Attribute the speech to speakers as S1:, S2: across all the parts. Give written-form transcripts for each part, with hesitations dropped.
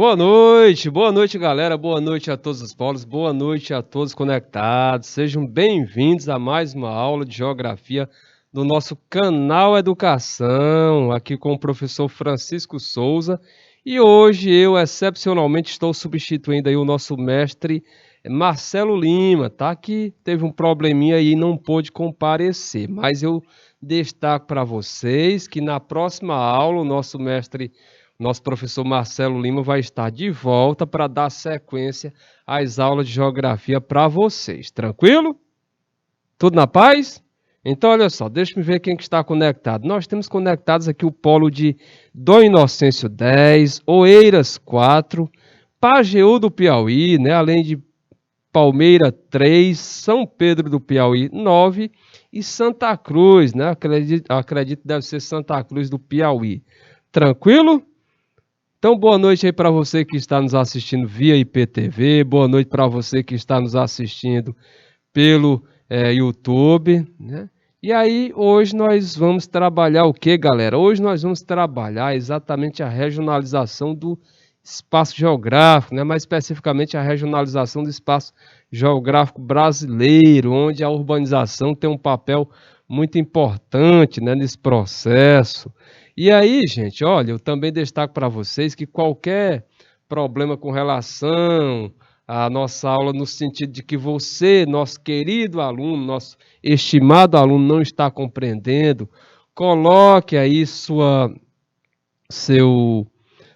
S1: Boa noite, galera. Boa noite a todos os polos, boa noite a todos conectados. Sejam bem-vindos a mais uma aula de geografia do nosso canal Educação, aqui com o professor Francisco Souza. E hoje eu, excepcionalmente, estou substituindo aí o nosso mestre Marcelo Lima, tá? Que teve um probleminha aí e não pôde comparecer. Mas eu destaco para vocês que na próxima aula o nosso professor Marcelo Lima vai estar de volta para dar sequência às aulas de geografia para vocês. Tranquilo? Tudo na paz? Então, olha só, deixa eu ver quem que está conectado. Nós temos conectados aqui o polo de Dom Inocêncio 10, Oeiras 4, Pajeú do Piauí, né? Além de Palmeira 3, São Pedro do Piauí 9 e Santa Cruz, né? Acredito que deve ser Santa Cruz do Piauí. Tranquilo? Então, boa noite aí para você que está nos assistindo via IPTV, boa noite para você que está nos assistindo pelo YouTube, né? E aí, hoje nós vamos trabalhar o que, galera? Hoje nós vamos trabalhar exatamente a regionalização do espaço geográfico, né? Mais especificamente a regionalização do espaço geográfico brasileiro, onde a urbanização tem um papel muito importante, né, nesse processo. E aí, gente, olha, eu também destaco para vocês que qualquer problema com relação à nossa aula, no sentido de que você, nosso querido aluno, nosso estimado aluno, não está compreendendo, coloque aí seu,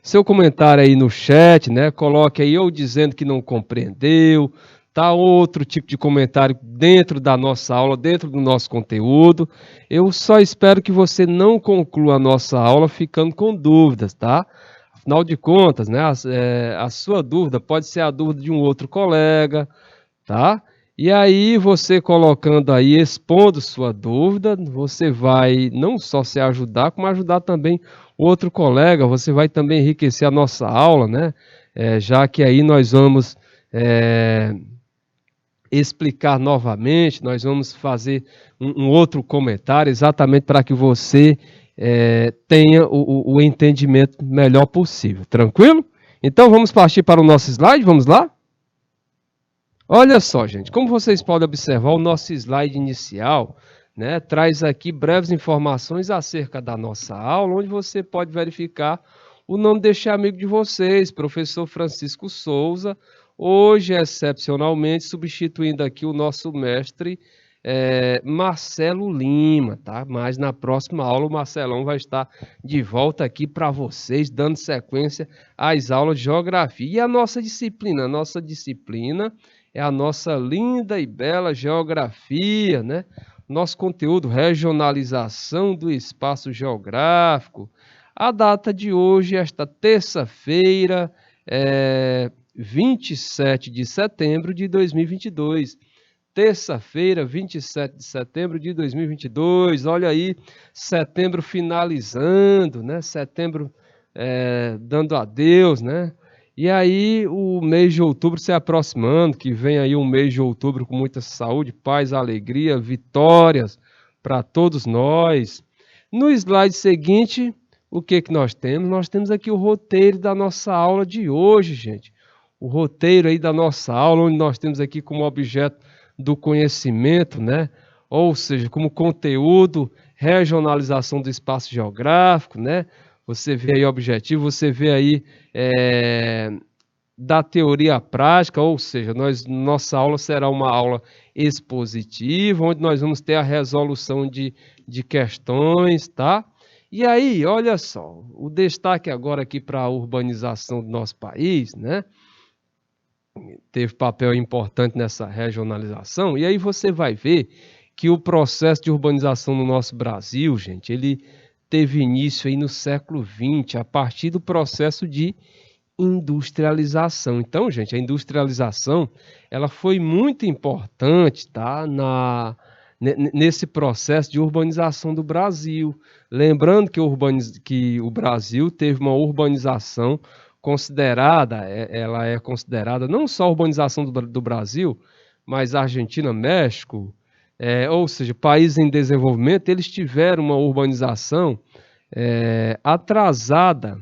S1: seu comentário aí no chat, né? Coloque aí ou dizendo que não compreendeu, tá? Outro tipo de comentário dentro da nossa aula, dentro do nosso conteúdo. Eu só espero que você não conclua a nossa aula ficando com dúvidas, tá? Afinal de contas, né? A sua dúvida pode ser a dúvida de um outro colega, tá? E aí, você colocando aí, expondo sua dúvida, você vai não só se ajudar, como ajudar também o outro colega, você vai também enriquecer a nossa aula, né? Já que aí nós vamos explicar novamente, nós vamos fazer um outro comentário, exatamente para que você tenha o entendimento melhor possível, tranquilo? Então, vamos partir para o nosso slide, vamos lá? Olha só, gente, como vocês podem observar, o nosso slide inicial, né, traz aqui breves informações acerca da nossa aula, onde você pode verificar o nome deste amigo de vocês, professor Francisco Souza, hoje, excepcionalmente, substituindo aqui o nosso mestre Marcelo Lima, tá? Mas na próxima aula o Marcelão vai estar de volta aqui para vocês, dando sequência às aulas de geografia. E a nossa disciplina? A nossa disciplina é a nossa linda e bela geografia, né? Nosso conteúdo, regionalização do espaço geográfico. A data de hoje, esta terça-feira, 27 de setembro de 2022. Terça-feira, 27 de setembro de 2022. Olha aí, setembro finalizando, né? Setembro dando adeus, né? E aí, o mês de outubro se aproximando, que vem aí um mês de outubro com muita saúde, paz, alegria, vitórias para todos nós. No slide seguinte, o que que nós temos? Nós temos aqui o roteiro da nossa aula de hoje, gente. O roteiro aí da nossa aula, onde nós temos aqui como objeto do conhecimento, né? Ou seja, como conteúdo, regionalização do espaço geográfico, né? Você vê aí objetivo, você vê aí da teoria à prática, ou seja, nossa aula será uma aula expositiva, onde nós vamos ter a resolução de questões, tá? E aí, olha só, o destaque agora aqui para a urbanização do nosso país, né? Teve papel importante nessa regionalização, e aí você vai ver que o processo de urbanização no nosso Brasil, gente, ele teve início aí no século XX, a partir do processo de industrialização. Então, gente, a industrialização, ela foi muito importante, tá, nesse processo de urbanização do Brasil. Lembrando que o Brasil teve uma urbanização considerada, ela é considerada não só a urbanização do Brasil, mas Argentina, México, ou seja, países em desenvolvimento, eles tiveram uma urbanização atrasada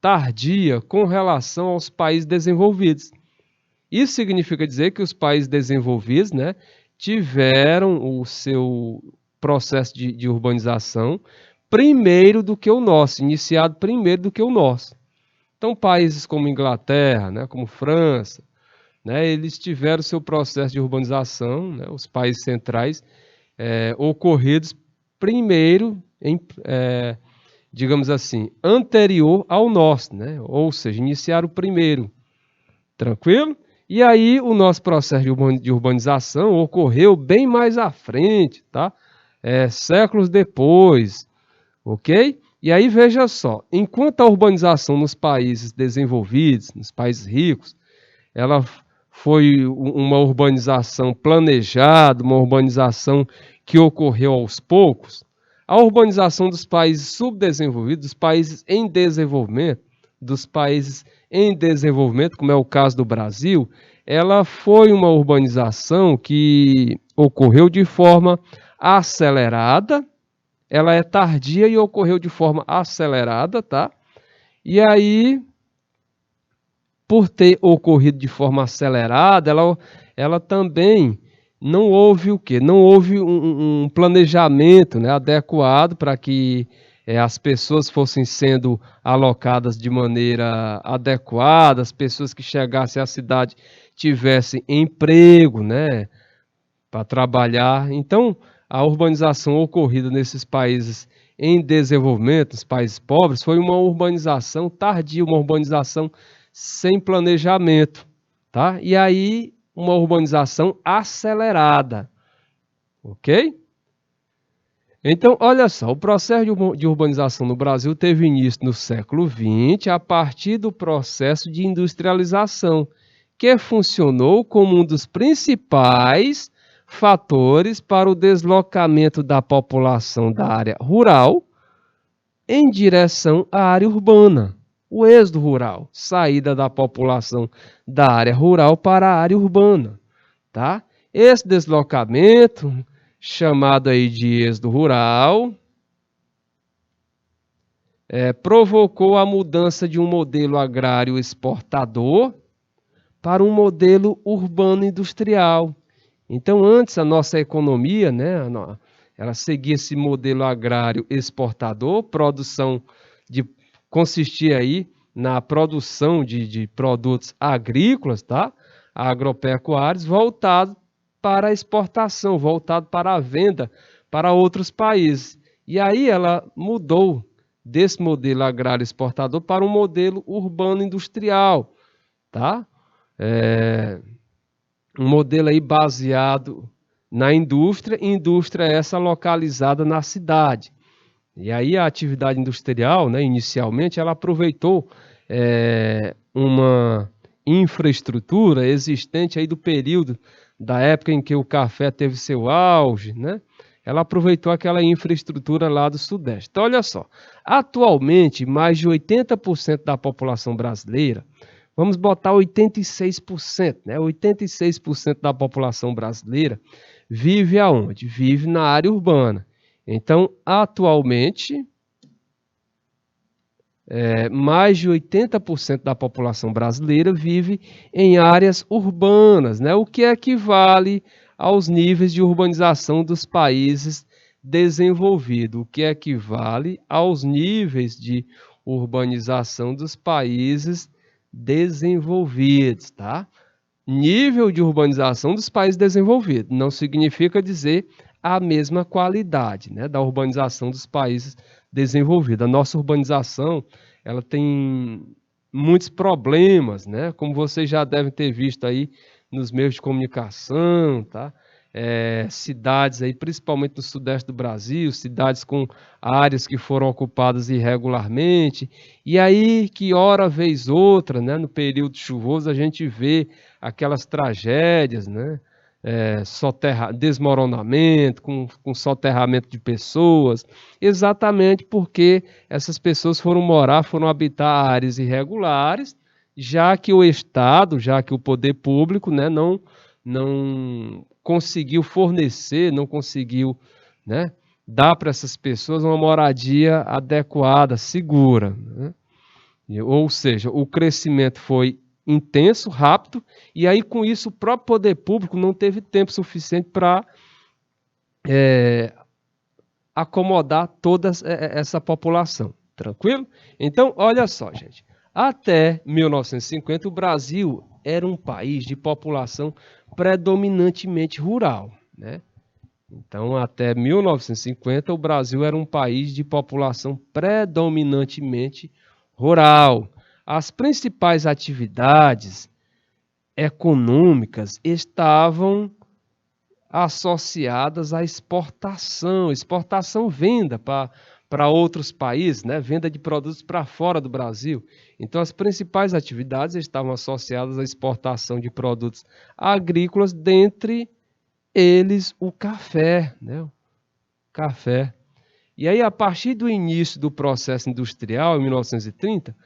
S1: tardia com relação aos países desenvolvidos. Isso significa dizer que os países desenvolvidos, né, tiveram o seu processo de urbanização primeiro do que o nosso, iniciado primeiro do que o nosso. Então, países como Inglaterra, né, como França, né, eles tiveram seu processo de urbanização, né, os países centrais, ocorridos primeiro, digamos assim, anterior ao nosso, né, ou seja, iniciaram primeiro. Tranquilo? E aí o nosso processo de urbanização ocorreu bem mais à frente, tá? Séculos depois, ok? E aí veja só, enquanto a urbanização nos países desenvolvidos, nos países ricos, ela foi uma urbanização planejada, uma urbanização que ocorreu aos poucos, a urbanização dos países subdesenvolvidos, dos países em desenvolvimento, como é o caso do Brasil, ela foi uma urbanização que ocorreu de forma acelerada, ela é tardia e ocorreu de forma acelerada, tá? E aí, por ter ocorrido de forma acelerada, ela também não houve o quê? Não houve um planejamento, né, adequado para que as pessoas fossem sendo alocadas de maneira adequada, as pessoas que chegassem à cidade tivessem emprego, né, para trabalhar. Então, a urbanização ocorrida nesses países em desenvolvimento, os países pobres, foi uma urbanização tardia, uma urbanização sem planejamento, tá? E aí, uma urbanização acelerada, ok? Então, olha só, o processo de urbanização no Brasil teve início no século XX, a partir do processo de industrialização, que funcionou como um dos principais fatores para o deslocamento da população da área rural em direção à área urbana. O êxodo rural, saída da população da área rural para a área urbana, tá? Esse deslocamento, chamado aí de êxodo rural, provocou a mudança de um modelo agrário exportador para um modelo urbano industrial. Então, antes a nossa economia, né, ela seguia esse modelo agrário exportador, consistia aí na produção de produtos agrícolas, tá? Agropecuários, voltado para a exportação, voltado para a venda para outros países. E aí ela mudou desse modelo agrário exportador para um modelo urbano industrial, tá? Um modelo aí baseado na indústria essa localizada na cidade. E aí a atividade industrial, né, inicialmente, ela aproveitou uma infraestrutura existente aí do período da época em que o café teve seu auge, né? Ela aproveitou aquela infraestrutura lá do Sudeste. Então, olha só, atualmente, mais de 80% da população brasileira, vamos botar 86%, né? 86% da população brasileira vive aonde? Vive na área urbana. Então, atualmente, mais de 80% da população brasileira vive em áreas urbanas, né? O que equivale aos níveis de urbanização dos países desenvolvidos, o que equivale aos níveis de urbanização dos países desenvolvidos, tá? Nível de urbanização dos países desenvolvidos não significa dizer a mesma qualidade, né, da urbanização dos países desenvolvidos. A nossa urbanização, ela tem muitos problemas, né, como vocês já devem ter visto aí nos meios de comunicação, tá? Cidades aí, principalmente no sudeste do Brasil, cidades com áreas que foram ocupadas irregularmente, e aí que hora vez outra, né, no período chuvoso, a gente vê aquelas tragédias, né, desmoronamento, com soterramento de pessoas, exatamente porque essas pessoas foram habitar áreas irregulares, já que o Estado, já que o poder público, né, não conseguiu fornecer, não conseguiu, né, dar para essas pessoas uma moradia adequada, segura, né? Ou seja, o crescimento foi intenso, rápido, e aí com isso o próprio poder público não teve tempo suficiente para acomodar toda essa população. Tranquilo? Então, olha só, gente. Até 1950, o Brasil era um país de população predominantemente rural, né? Então, até 1950, o Brasil era um país de população predominantemente rural. As principais atividades econômicas estavam associadas à exportação, venda para outros países, né? Venda de produtos para fora do Brasil. Então, as principais atividades estavam associadas à exportação de produtos agrícolas, dentre eles o café, né? O café. E aí, a partir do início do processo industrial, em 1930,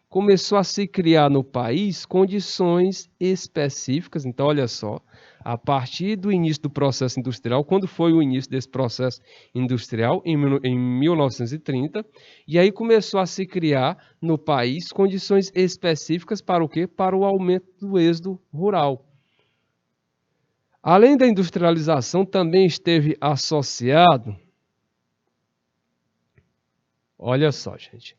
S1: começou a se criar no país condições específicas. Então, olha só, a partir do início do processo industrial, quando foi o início desse processo industrial? Em 1930, e aí começou a se criar no país condições específicas para o quê? Para o aumento do êxodo rural. Além da industrialização, também esteve associado, olha só, gente,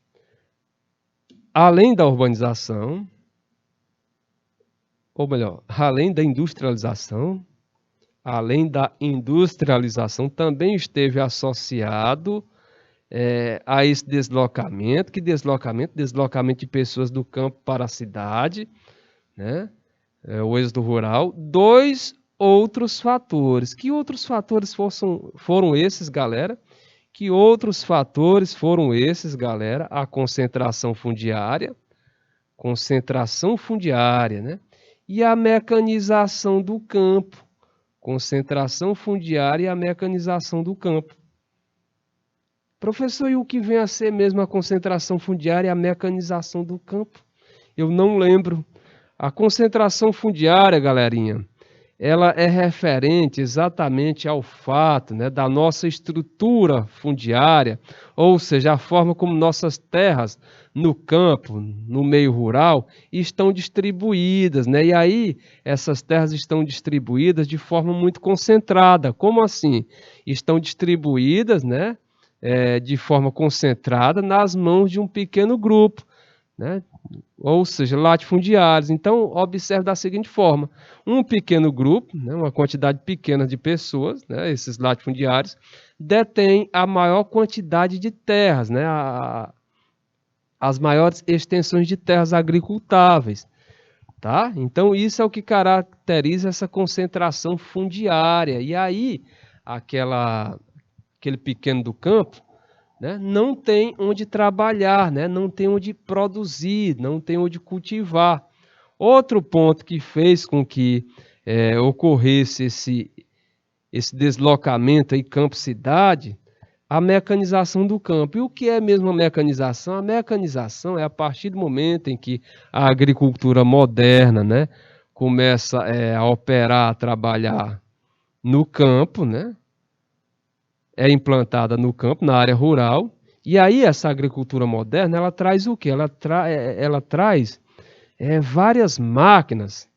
S1: além da urbanização, ou melhor, além da industrialização, também esteve associado a esse deslocamento. Que deslocamento? Deslocamento de pessoas do campo para a cidade, né? O êxodo rural. Dois outros fatores. Que outros fatores foram esses, galera? Que outros fatores foram esses, galera? A concentração fundiária, né? E a mecanização do campo. Concentração fundiária e a mecanização do campo. Professor, e o que vem a ser mesmo a concentração fundiária e a mecanização do campo? Eu não lembro. A concentração fundiária, galerinha, ela é referente exatamente ao fato, né, da nossa estrutura fundiária, ou seja, a forma como nossas terras no campo, no meio rural, estão distribuídas, né? E aí essas terras estão distribuídas de forma muito concentrada. Como assim? Estão distribuídas, né, de forma concentrada nas mãos de um pequeno grupo, né? Ou seja, latifundiários. Então, observe da seguinte forma: um pequeno grupo, né, uma quantidade pequena de pessoas, né, esses latifundiários, detém a maior quantidade de terras, né, as maiores extensões de terras agricultáveis. Tá? Então, isso é o que caracteriza essa concentração fundiária. E aí, aquele pequeno do campo, né, não tem onde trabalhar, né, não tem onde produzir, não tem onde cultivar. Outro ponto que fez com que ocorresse esse deslocamento aí campo-cidade, a mecanização do campo. E o que é mesmo a mecanização? A mecanização é a partir do momento em que a agricultura moderna, né, começa a operar, a trabalhar no campo, né, é implantada no campo, na área rural, e aí essa agricultura moderna, ela traz o quê? Ela traz várias máquinas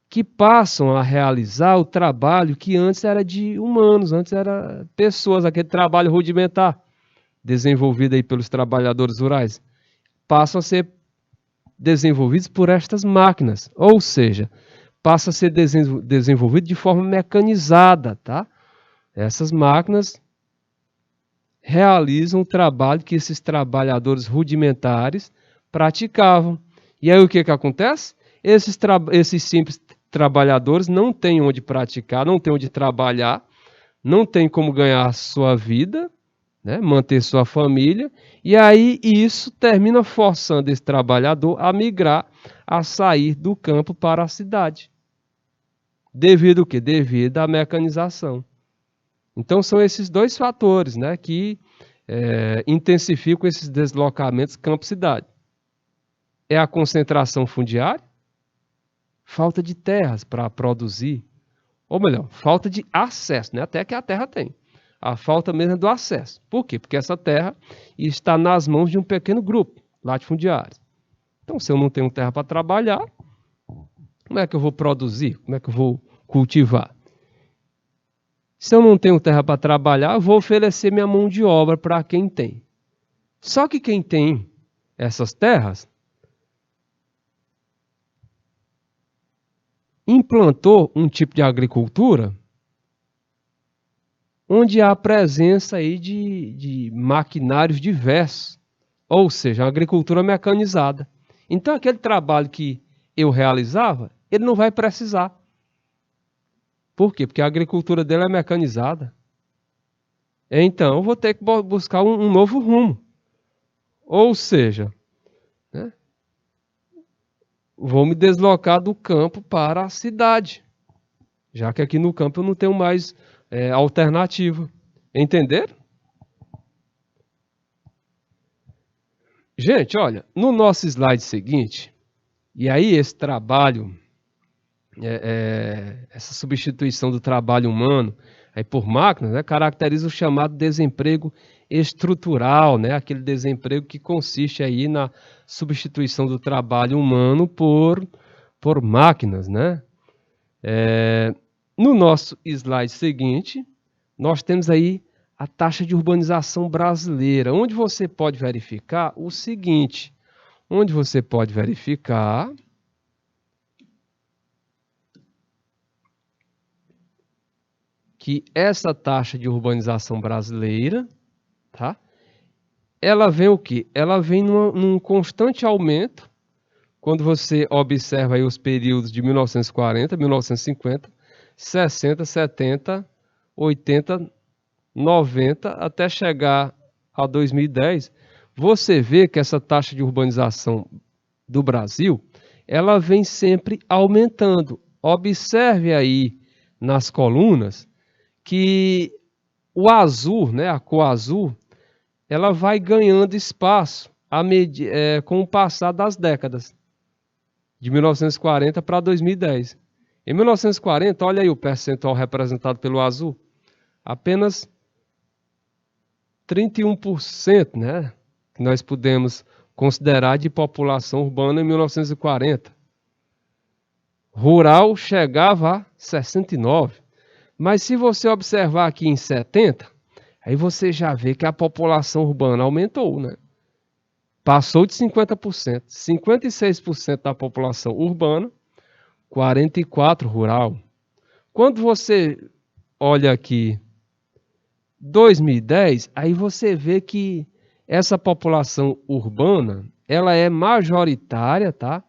S1: que passam a realizar o trabalho que antes era de humanos, antes era pessoas, aquele trabalho rudimentar, desenvolvido aí pelos trabalhadores rurais, passam a ser desenvolvidos por estas máquinas, ou seja, passa a ser desenvolvido de forma mecanizada, tá? Essas máquinas realizam o trabalho que esses trabalhadores rudimentares praticavam. E aí o que acontece? Esses simples trabalhadores não têm onde praticar, não têm onde trabalhar, não têm como ganhar sua vida, né, manter sua família, e aí isso termina forçando esse trabalhador a migrar, a sair do campo para a cidade. Devido ao quê? Devido à mecanização. Então são esses dois fatores, né, que intensificam esses deslocamentos campo-cidade. É a concentração fundiária, falta de terras para produzir, ou melhor, falta de acesso, né, até que a terra tem. A falta mesmo é do acesso. Por quê? Porque essa terra está nas mãos de um pequeno grupo, latifundiários. Então, se eu não tenho terra para trabalhar, como é que eu vou produzir? Como é que eu vou cultivar? Se eu não tenho terra para trabalhar, eu vou oferecer minha mão de obra para quem tem. Só que quem tem essas terras implantou um tipo de agricultura onde há a presença aí de maquinários diversos, ou seja, a agricultura mecanizada. Então, aquele trabalho que eu realizava, ele não vai precisar. Por quê? Porque a agricultura dele é mecanizada. Então, eu vou ter que buscar um novo rumo. Ou seja, né, vou me deslocar do campo para a cidade, já que aqui no campo eu não tenho mais alternativa. Entenderam? Gente, olha, no nosso slide seguinte, e aí esse trabalho, essa substituição do trabalho humano aí por máquinas, né, caracteriza o chamado desemprego estrutural, né, aquele desemprego que consiste aí na substituição do trabalho humano por máquinas, né? No nosso slide seguinte, nós temos aí a taxa de urbanização brasileira, onde você pode verificar o seguinte, onde você pode verificar que essa taxa de urbanização brasileira, tá? Ela vem o quê? Ela vem num constante aumento, quando você observa aí os períodos de 1940, 1950, 60, 70, 80, 90, até chegar a 2010, você vê que essa taxa de urbanização do Brasil, ela vem sempre aumentando. Observe aí nas colunas que o azul, né, a cor azul, ela vai ganhando espaço com o passar das décadas, de 1940 para 2010. Em 1940, olha aí o percentual representado pelo azul, apenas 31%, né, que nós podemos considerar de população urbana em 1940. Rural chegava a 69%. Mas se você observar aqui em 70, aí você já vê que a população urbana aumentou, né? Passou de 50%, 56% da população urbana, 44% rural. Quando você olha aqui 2010, aí você vê que essa população urbana, ela é majoritária, tá?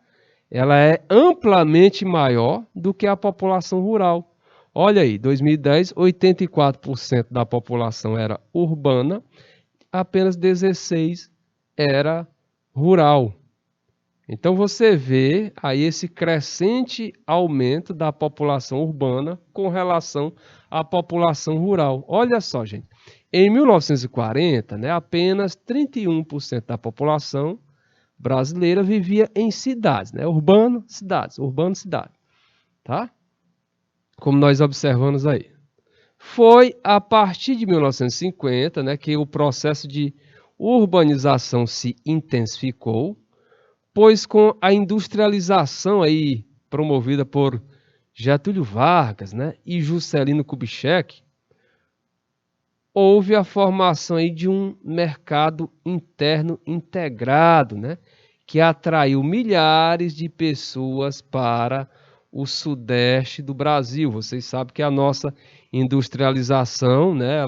S1: Ela é amplamente maior do que a população rural. Olha aí, 2010, 84% da população era urbana, apenas 16% era rural. Então você vê aí esse crescente aumento da população urbana com relação à população rural. Olha só, gente, em 1940, né, apenas 31% da população brasileira vivia em cidades, né, urbano, cidades, tá? Como nós observamos aí. Foi a partir de 1950, né, que o processo de urbanização se intensificou, pois com a industrialização aí promovida por Getúlio Vargas, né, e Juscelino Kubitschek, houve a formação aí de um mercado interno integrado, né, que atraiu milhares de pessoas para o sudeste do Brasil. Vocês sabem que a nossa industrialização, né,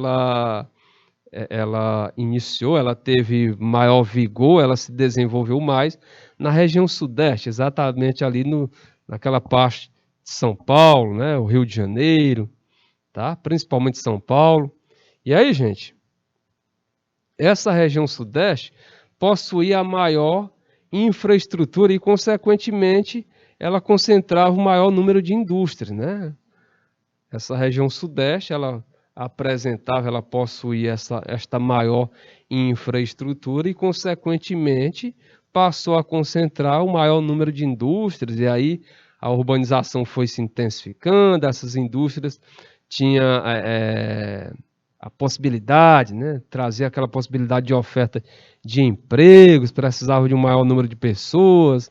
S1: ela iniciou, ela teve maior vigor, ela se desenvolveu mais na região sudeste, exatamente ali naquela parte de São Paulo, né, o Rio de Janeiro, tá? Principalmente São Paulo. E aí, gente, essa região sudeste possuía a maior infraestrutura e, consequentemente, ela concentrava o maior número de indústrias, né? Essa região sudeste, ela possuía esta maior infraestrutura e, consequentemente, passou a concentrar o maior número de indústrias, e aí a urbanização foi se intensificando, essas indústrias tinham a possibilidade, né? Trazer aquela possibilidade de oferta de empregos, precisava de um maior número de pessoas,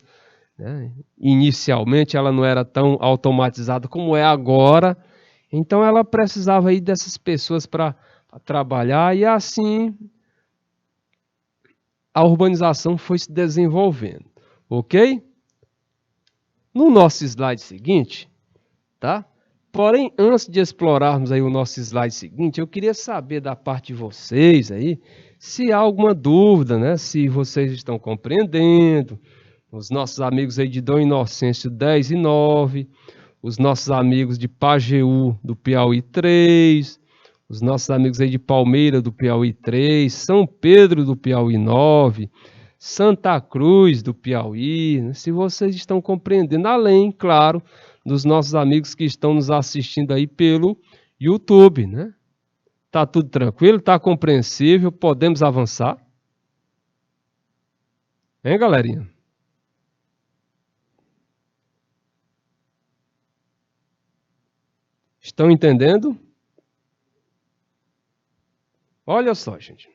S1: né? Inicialmente ela não era tão automatizada como é agora, então ela precisava aí dessas pessoas para trabalhar e assim a urbanização foi se desenvolvendo, ok? No nosso slide seguinte, tá? Porém, antes de explorarmos aí o nosso slide seguinte, eu queria saber da parte de vocês aí, se há alguma dúvida, né? Se vocês estão compreendendo, os nossos amigos aí de Dom Inocêncio 10 e 9, os nossos amigos de Pajeú do Piauí 3, os nossos amigos aí de Palmeira do Piauí 3, São Pedro do Piauí 9, Santa Cruz do Piauí, né? Se vocês estão compreendendo, além, claro, dos nossos amigos que estão nos assistindo aí pelo YouTube, né? Tá tudo tranquilo? Tá compreensível? Podemos avançar? Hein, galerinha? Estão entendendo? Olha só, gente.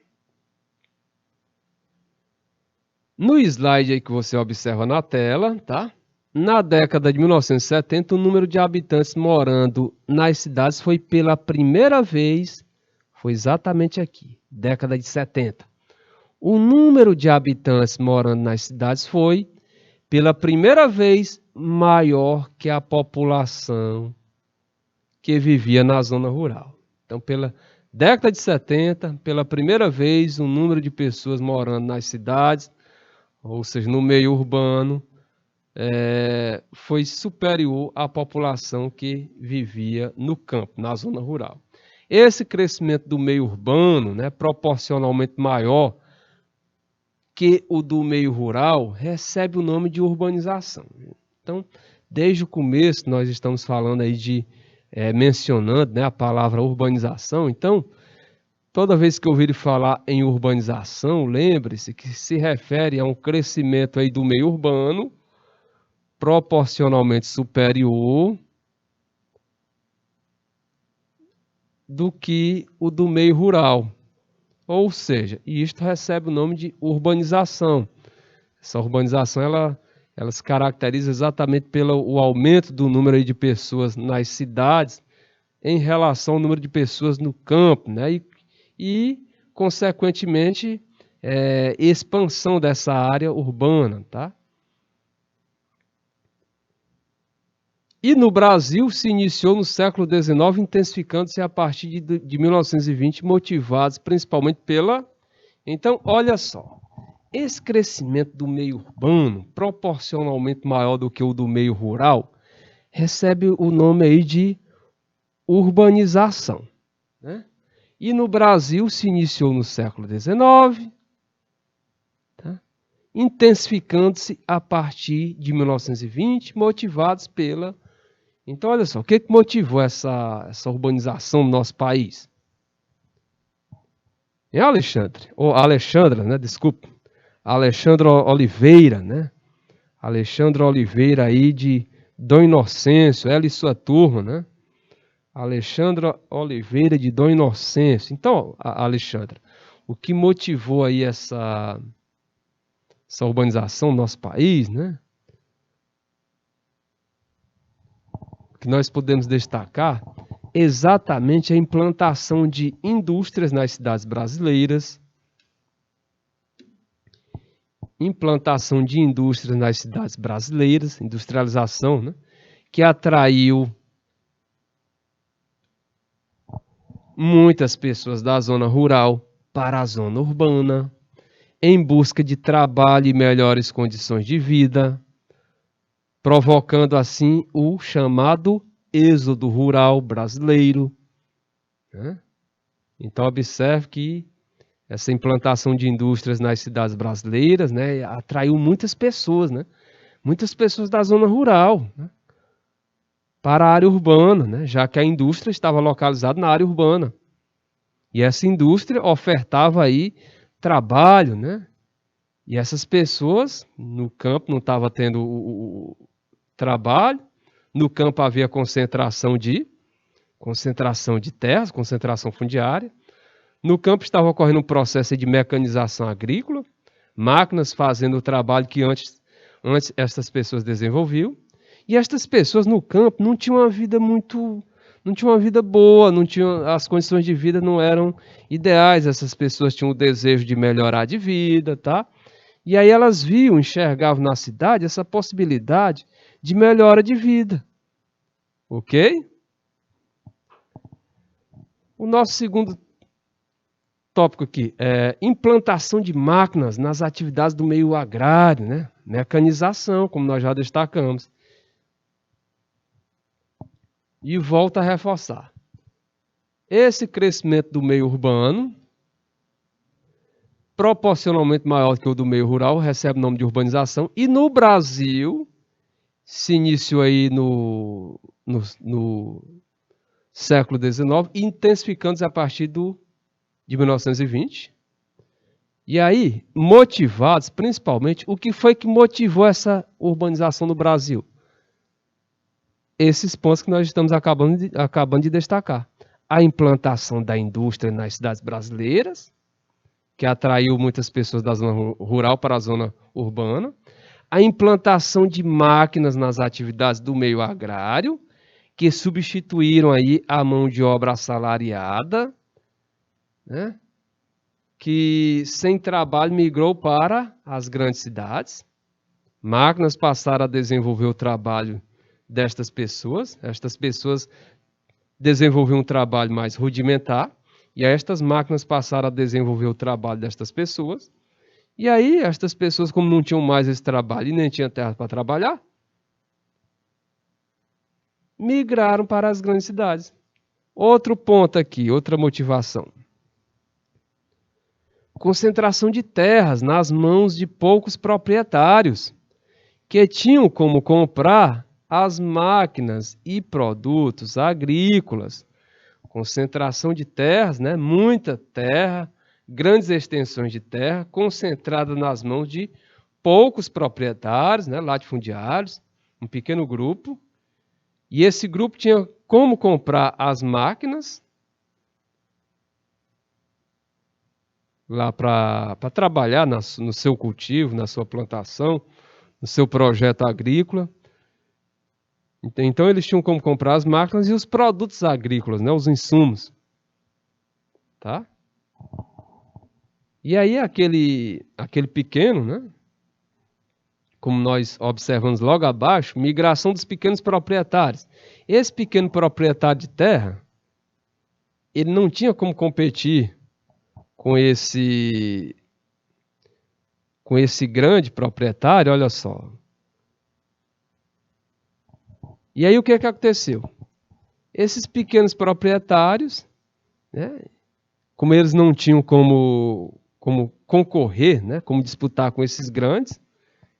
S1: No slide aí que você observa na tela, tá? Na década de 1970, o número de habitantes morando nas cidades foi pela primeira vez, foi exatamente aqui, década de 70. O número de habitantes morando nas cidades foi, pela primeira vez, maior que a população que vivia na zona rural. Então, pela década de 70, pela primeira vez, o número de pessoas morando nas cidades, ou seja, no meio urbano, foi superior à população que vivia no campo, na zona rural. Esse crescimento do meio urbano, né, proporcionalmente maior que o do meio rural, recebe o nome de urbanização. Então, desde o começo, nós estamos falando aí mencionando, né, a palavra urbanização. Então, toda vez que ouvir falar em urbanização, lembre-se que se refere a um crescimento aí do meio urbano proporcionalmente superior do que o do meio rural. Ou seja, isto recebe o nome de urbanização. Essa urbanização ela se caracteriza exatamente pelo aumento do número aí de pessoas nas cidades em relação ao número de pessoas no campo, né? E consequentemente, expansão dessa área urbana, tá? E no Brasil se iniciou no século XIX, intensificando-se a partir de 1920, motivados principalmente pela... Então, olha só, esse crescimento do meio urbano, proporcionalmente maior do que o do meio rural, recebe o nome aí de urbanização, né? E no Brasil se iniciou no século XIX, tá? Intensificando-se a partir de 1920, motivados pela... Então, olha só, o que motivou essa urbanização no nosso país? É Alexandre, ou Alexandra, né? Desculpa. Alexandre Oliveira, né? Alexandre Oliveira aí de Dom Inocêncio, ela e sua turma, né? Alexandra Oliveira de Dom Inocêncio. Então, Alexandra, o que motivou aí essa urbanização no nosso país, né? O que nós podemos destacar exatamente a implantação de indústrias nas cidades brasileiras, industrialização, né? Que atraiu muitas pessoas da zona rural para a zona urbana, em busca de trabalho e melhores condições de vida, provocando assim o chamado êxodo rural brasileiro, né? Então, observe que essa implantação de indústrias nas cidades brasileiras, né, atraiu muitas pessoas, né? Muitas pessoas da zona rural, né, para a área urbana, né, já que a indústria estava localizada na área urbana. E essa indústria ofertava aí trabalho, né? E essas pessoas no campo não estavam tendo o trabalho, no campo havia concentração de terras, concentração fundiária, No campo estava ocorrendo um processo de mecanização agrícola, máquinas fazendo o trabalho que antes estas pessoas desenvolviam. E estas pessoas no campo não tinham uma vida não tinham uma vida boa, não tinham, as condições de vida não eram ideais. Essas pessoas tinham o desejo de melhorar de vida, tá? E aí elas enxergavam na cidade essa possibilidade de melhora de vida. Ok? O nosso segundo tópico aqui é implantação de máquinas nas atividades do meio agrário, né? Mecanização, como nós já destacamos. E volta a reforçar. Esse crescimento do meio urbano, proporcionalmente maior que o do meio rural, recebe o nome de urbanização. E no Brasil, se iniciou aí no século XIX, intensificando-se a partir de 1920. E aí, motivados, principalmente, o que foi que motivou essa urbanização no Brasil? Esses pontos que nós estamos acabando de destacar. A implantação da indústria nas cidades brasileiras, que atraiu muitas pessoas da zona rural para a zona urbana. A implantação de máquinas nas atividades do meio agrário, que substituíram aí a mão de obra assalariada, né? Que sem trabalho migrou para as grandes cidades. Máquinas passaram a desenvolver o trabalho destas pessoas. Estas pessoas desenvolviam um trabalho mais rudimentar. E aí estas máquinas passaram a desenvolver o trabalho destas pessoas. E aí estas pessoas, como não tinham mais esse trabalho e nem tinham terra para trabalhar, migraram para as grandes cidades. Outro ponto aqui, outra motivação. Concentração de terras nas mãos de poucos proprietários, que tinham como comprar as máquinas e produtos agrícolas. Concentração de terras, né? Muita terra, grandes extensões de terra, concentrada nas mãos de poucos proprietários, né? Latifundiários, um pequeno grupo. E esse grupo tinha como comprar as máquinas lá para trabalhar no seu cultivo, na sua plantação, no seu projeto agrícola. Então eles tinham como comprar as máquinas e os produtos agrícolas, né, os insumos. Tá? E aí aquele pequeno, né, como nós observamos logo abaixo, migração dos pequenos proprietários. Esse pequeno proprietário de terra, ele não tinha como competir com esse grande proprietário, olha só. E aí o que aconteceu? Esses pequenos proprietários, né, como eles não tinham como concorrer, né, como disputar com esses grandes,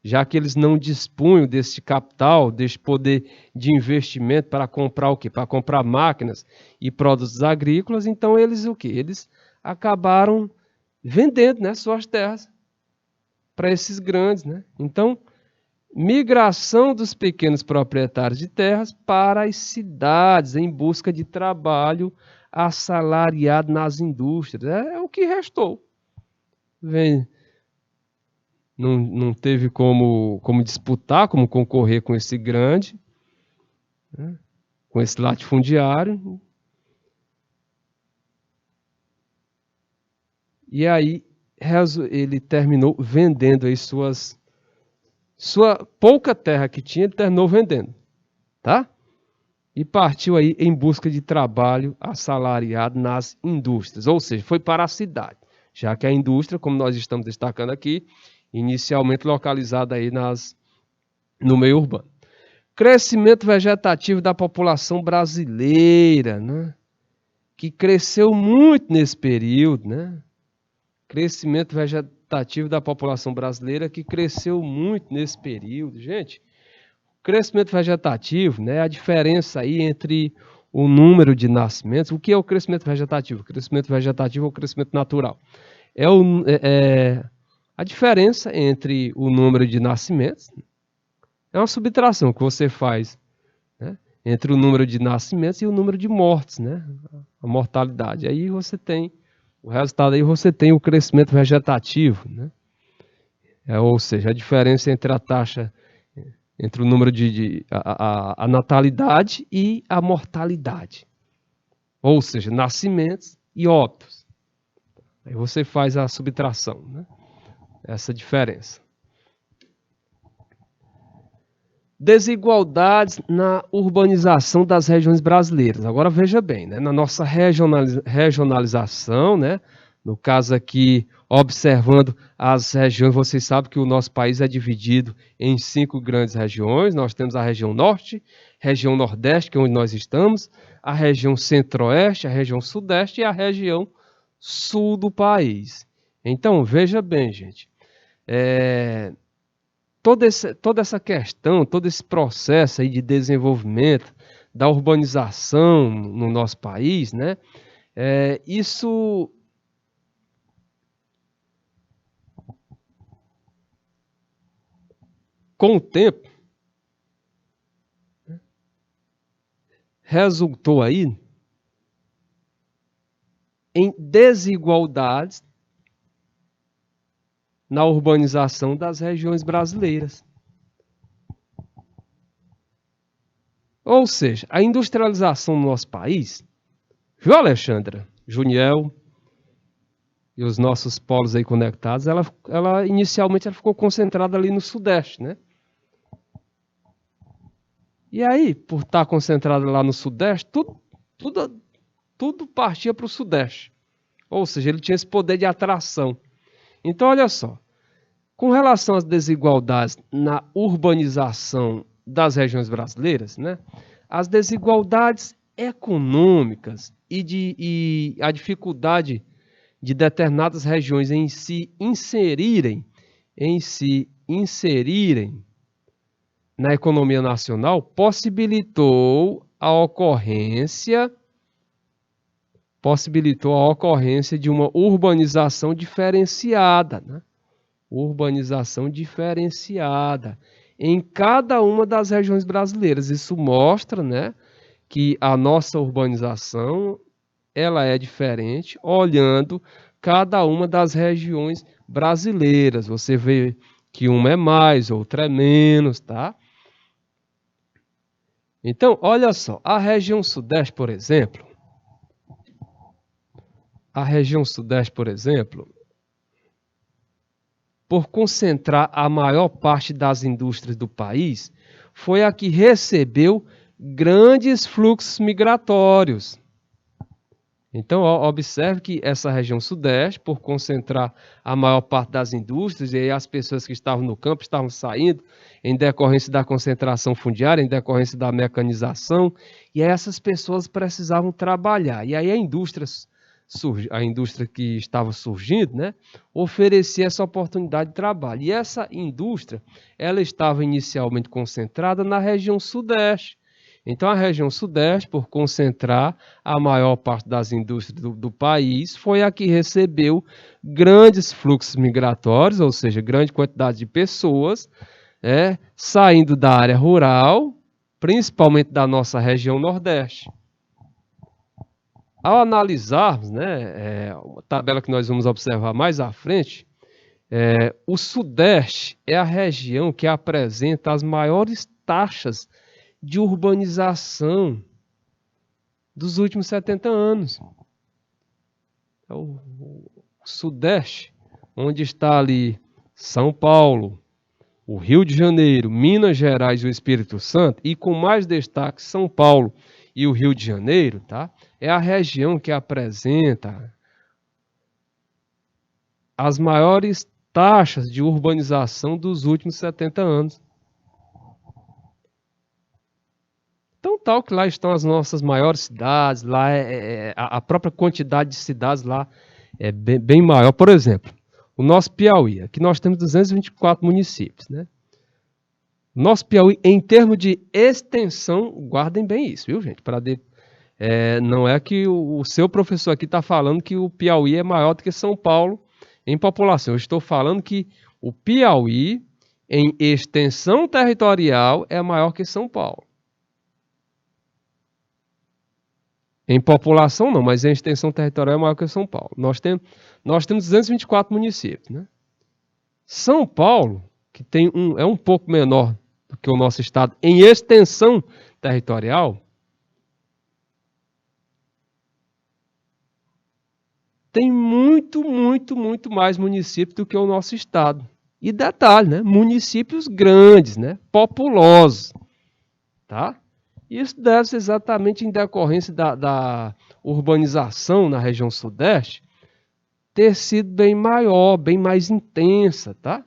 S1: já que eles não dispunham desse capital, desse poder de investimento para comprar o quê? Para comprar máquinas e produtos agrícolas, então eles o quê? Eles acabaram vendendo, né, suas terras para esses grandes, né? Então, migração dos pequenos proprietários de terras para as cidades em busca de trabalho assalariado nas indústrias. É o que restou. Vem. Não teve como disputar, como concorrer com esse grande, né, com esse latifundiário. E aí ele terminou vendendo aí sua pouca terra que tinha, ele terminou vendendo, tá? E partiu aí em busca de trabalho assalariado nas indústrias, ou seja, foi para a cidade, já que a indústria, como nós estamos destacando aqui, inicialmente localizada aí no meio urbano. Crescimento vegetativo da população brasileira, né? Que cresceu muito nesse período, né? Crescimento vegetativo da população brasileira que cresceu muito nesse período. Gente, crescimento vegetativo, né, a diferença aí entre o número de nascimentos. O que é o crescimento vegetativo? O crescimento vegetativo ou o crescimento natural? A diferença entre o número de nascimentos, é uma subtração que você faz, né, entre o número de nascimentos e o número de mortes, né, a mortalidade. Aí você tem O resultado aí você tem o crescimento vegetativo, né? Ou seja, a diferença entre a taxa, entre o número a natalidade e a mortalidade. Ou seja, nascimentos e óbitos. Aí você faz a subtração, né? Essa diferença. Desigualdades na urbanização das regiões brasileiras. Agora veja bem, né? Na nossa regionalização, né? No caso aqui, observando as regiões, vocês sabem que o nosso país é dividido em 5 grandes regiões. Nós temos a região norte, região nordeste, que é onde nós estamos, a região centro-oeste, a região sudeste e a região sul do país. Então, veja bem, gente, toda essa questão, todo esse processo aí de desenvolvimento da urbanização no nosso país, né? Isso com o tempo resultou aí em desigualdades na urbanização das regiões brasileiras. Ou seja, a industrialização no nosso país, viu, Alexandra, Juniel e os nossos polos aí conectados, ela inicialmente ficou concentrada ali no Sudeste, né? E aí, por estar concentrada lá no Sudeste, tudo partia para o Sudeste. Ou seja, ele tinha esse poder de atração. Então, olha só, com relação às desigualdades na urbanização das regiões brasileiras, né, as desigualdades econômicas e a dificuldade de determinadas regiões em se inserirem na economia nacional possibilitou a ocorrência de uma urbanização diferenciada, né? Urbanização diferenciada em cada uma das regiões brasileiras. Isso mostra, né, que a nossa urbanização ela é diferente olhando cada uma das regiões brasileiras. Você vê que uma é mais, outra é menos, tá? Então, olha só, a região sudeste, por exemplo, por concentrar a maior parte das indústrias do país, foi a que recebeu grandes fluxos migratórios. Então, observe que essa região sudeste, por concentrar a maior parte das indústrias, e aí as pessoas que estavam no campo estavam saindo em decorrência da concentração fundiária, em decorrência da mecanização, e aí essas pessoas precisavam trabalhar. E aí a indústria que estava surgindo, né, oferecia essa oportunidade de trabalho. E essa indústria, ela estava inicialmente concentrada na região sudeste. Então, a região sudeste, por concentrar a maior parte das indústrias do país, foi a que recebeu grandes fluxos migratórios, ou seja, grande quantidade de pessoas, saindo da área rural, principalmente da nossa região nordeste. Ao analisarmos, né, uma tabela que nós vamos observar mais à frente, o sudeste é a região que apresenta as maiores taxas de urbanização dos últimos 70 anos. É o sudeste, onde está ali São Paulo, o Rio de Janeiro, Minas Gerais e o Espírito Santo, e com mais destaque São Paulo e o Rio de Janeiro, tá? É a região que apresenta as maiores taxas de urbanização dos últimos 70 anos. Então, tal que lá estão as nossas maiores cidades, lá a própria quantidade de cidades lá é bem maior. Por exemplo, o nosso Piauí, aqui nós temos 224 municípios, né? Nosso Piauí, em termos de extensão, guardem bem isso, viu, gente? Não é que o seu professor aqui está falando que o Piauí é maior do que São Paulo em população. Eu estou falando que o Piauí, em extensão territorial, é maior que São Paulo. Em população não, mas em extensão territorial é maior que São Paulo. Nós temos 224 municípios, né? São Paulo, que é um pouco menor do que o nosso estado em extensão territorial, tem muito mais municípios do que o nosso estado. E detalhe, né? Municípios grandes, né? Populosos, tá? Isso deve-se exatamente em decorrência da urbanização na região sudeste ter sido bem maior, bem mais intensa, tá?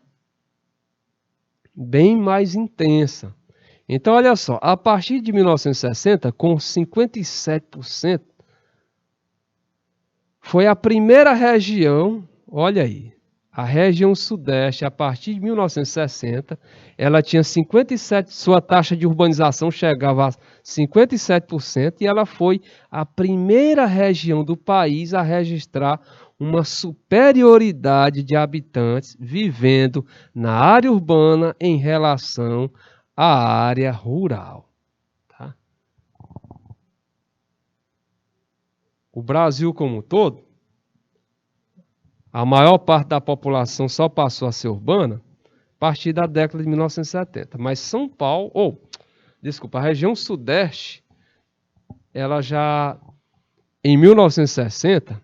S1: Bem mais intensa. Então, olha só, a partir de 1960, com 57%, foi a primeira região, olha aí, a região sudeste, a partir de 1960, ela tinha 57%, sua taxa de urbanização chegava a 57% e ela foi a primeira região do país a registrar uma superioridade de habitantes vivendo na área urbana em relação à área rural. Tá? O Brasil como um todo, a maior parte da população só passou a ser urbana a partir da década de 1970. Mas São Paulo, a região sudeste, ela já, em 1960,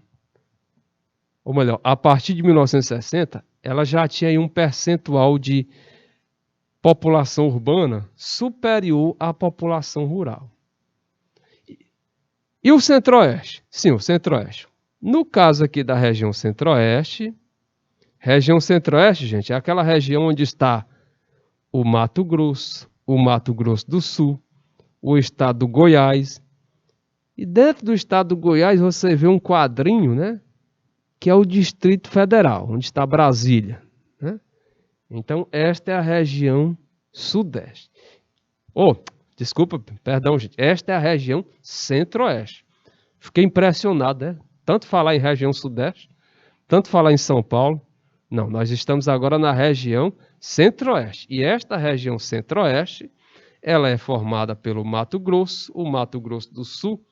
S1: ou melhor, a partir de 1960, ela já tinha aí um percentual de população urbana superior à população rural. E o Centro-Oeste? Sim, o Centro-Oeste. No caso aqui da região Centro-Oeste, gente, é aquela região onde está o Mato Grosso do Sul, o estado do Goiás. E dentro do estado do Goiás você vê um quadrinho, né? Que é o Distrito Federal, onde está Brasília. Né? Então, esta é a região sudeste. Perdão, gente. Esta é a região centro-oeste. Fiquei impressionado, né? Tanto falar em região sudeste, tanto falar em São Paulo. Não, nós estamos agora na região centro-oeste. E esta região centro-oeste, ela é formada pelo Mato Grosso, o Mato Grosso do Sul,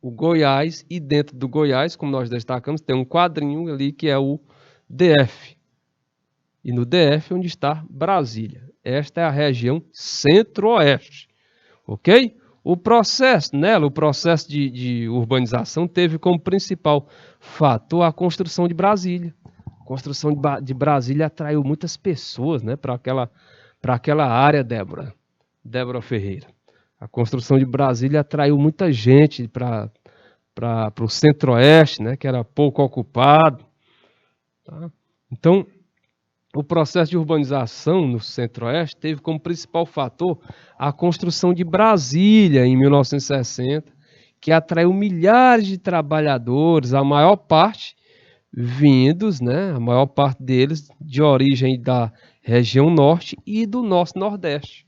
S1: o Goiás, e dentro do Goiás, como nós destacamos, tem um quadrinho ali que é o DF. E no DF, onde está Brasília. Esta é a região centro-oeste. Ok? O processo de urbanização teve como principal fator a construção de Brasília. A construção de Brasília atraiu muitas pessoas, né, para aquela área, Débora Ferreira. A construção de Brasília atraiu muita gente para o centro-oeste, né, que era pouco ocupado. Tá? Então, o processo de urbanização no centro-oeste teve como principal fator a construção de Brasília em 1960, que atraiu milhares de trabalhadores, a maior parte a maior parte deles de origem da região norte e do nosso nordeste.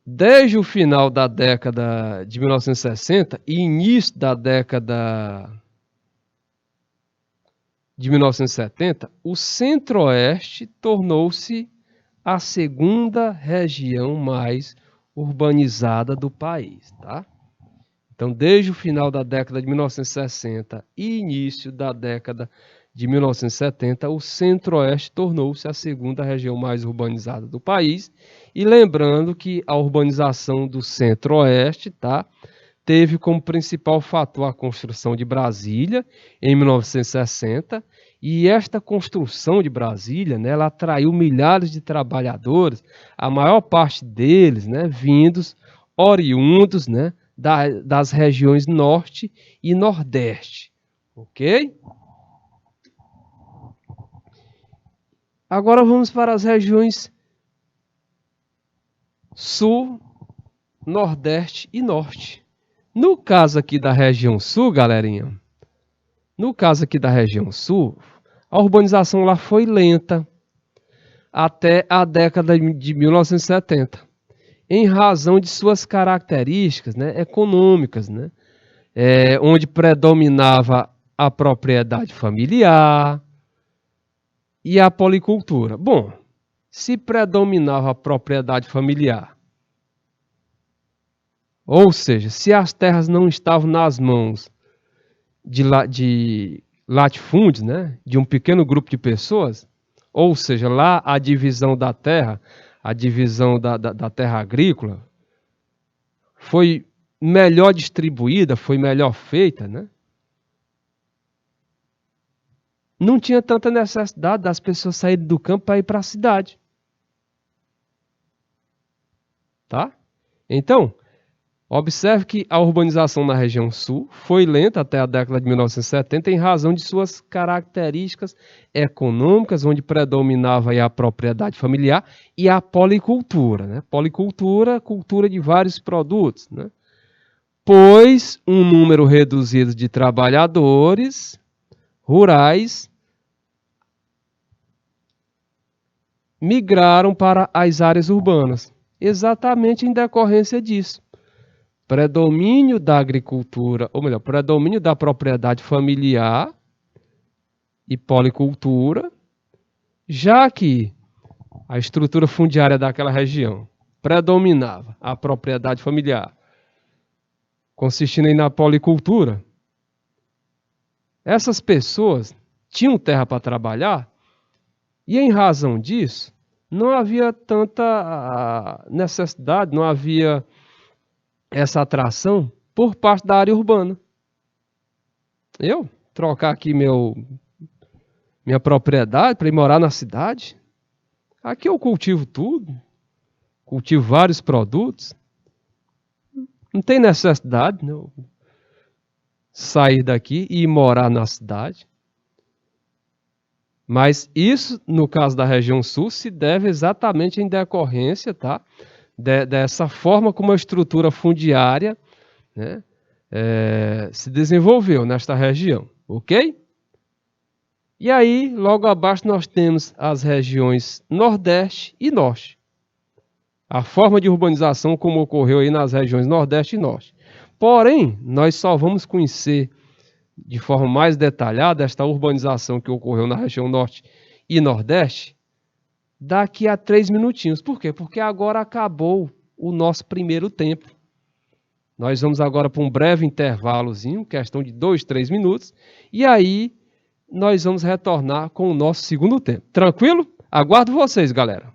S1: Desde o final da década de 1960 e início da década de 1970, o Centro-Oeste tornou-se a segunda região mais urbanizada do país, tá? Então, desde o final da década de 1960 e início da década de 1970, o Centro-Oeste tornou-se a segunda região mais urbanizada do país. E lembrando que a urbanização do Centro-Oeste, tá, teve como principal fator a construção de Brasília em 1960. E esta construção de Brasília, né, ela atraiu milhares de trabalhadores, a maior parte deles, né, oriundos, né, das regiões norte e nordeste, ok? Agora vamos para as regiões sul, nordeste e norte. No caso aqui da região sul, galerinha, a urbanização lá foi lenta até a década de 1970. Em razão de suas características, né, econômicas, né, onde predominava a propriedade familiar e a policultura. Bom, se predominava a propriedade familiar Ou seja, se as terras não estavam nas mãos de latifúndios, né, de um pequeno grupo de pessoas, ou seja, lá a divisão da terra, a divisão da terra agrícola, foi melhor distribuída, foi melhor feita, né? Não tinha tanta necessidade das pessoas saírem do campo para ir para a cidade. Tá? Então, observe que a urbanização na região sul foi lenta até a década de 1970 em razão de suas características econômicas, onde predominava aí a propriedade familiar e a policultura. Né? Policultura, cultura de vários produtos. Né? Pois um número reduzido de trabalhadores rurais migraram para as áreas urbanas, exatamente em decorrência disso. Predomínio da agricultura, ou melhor, predomínio da propriedade familiar e policultura, já que a estrutura fundiária daquela região predominava a propriedade familiar, consistindo na policultura, essas pessoas tinham terra para trabalhar e, em razão disso, não havia tanta necessidade, não havia essa atração por parte da área urbana. Eu trocar aqui minha propriedade para ir morar na cidade, aqui eu cultivo tudo, cultivo vários produtos, não tem necessidade de eu sair daqui e ir morar na cidade. Mas isso, no caso da região sul, se deve exatamente em decorrência, tá? Dessa forma como a estrutura fundiária, né, se desenvolveu nesta região, ok? E aí, logo abaixo, nós temos as regiões Nordeste e Norte. A forma de urbanização como ocorreu aí nas regiões Nordeste e Norte. Porém, nós só vamos conhecer de forma mais detalhada esta urbanização que ocorreu na região Norte e Nordeste daqui a 3 minutinhos. Por quê? Porque agora acabou o nosso primeiro tempo. Nós vamos agora para um breve intervalozinho, questão de 2, 3 minutos, e aí nós vamos retornar com o nosso segundo tempo. Tranquilo? Aguardo vocês, galera.